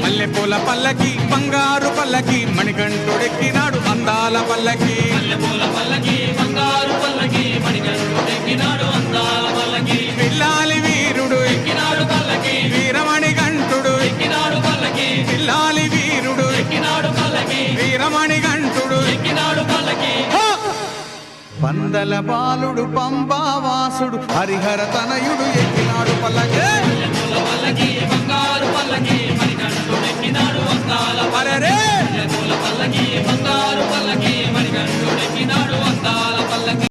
మల్లెపూల పల్లకి బంగారు పల్లకి మణికంఠుడెక్కినాడు అందాల పల్లకి మల్లెపూల పల్లకి బంగారు పల్లకి మణికంఠుడెక్కినాడు అందాల పల్లకి పిల్లాలి వీరుడు ఎక్కినాడు పల్లకి వీరమణి గంటుడు ఎక్కినాడు పల్లకి పిల్లాలి వీరుడు ఎక్కినాడు పల్లకి వీరమణి గంటుడు ఎక్కినాడు పల్లకి పందల బాలుడు పంబావాసుడు హరిహర తనయుడు ఎక్కినాడు పల్లకి బంగారు పల్లకి మణికంఠుడు ఎక్కినాడు అందాల పల్లకి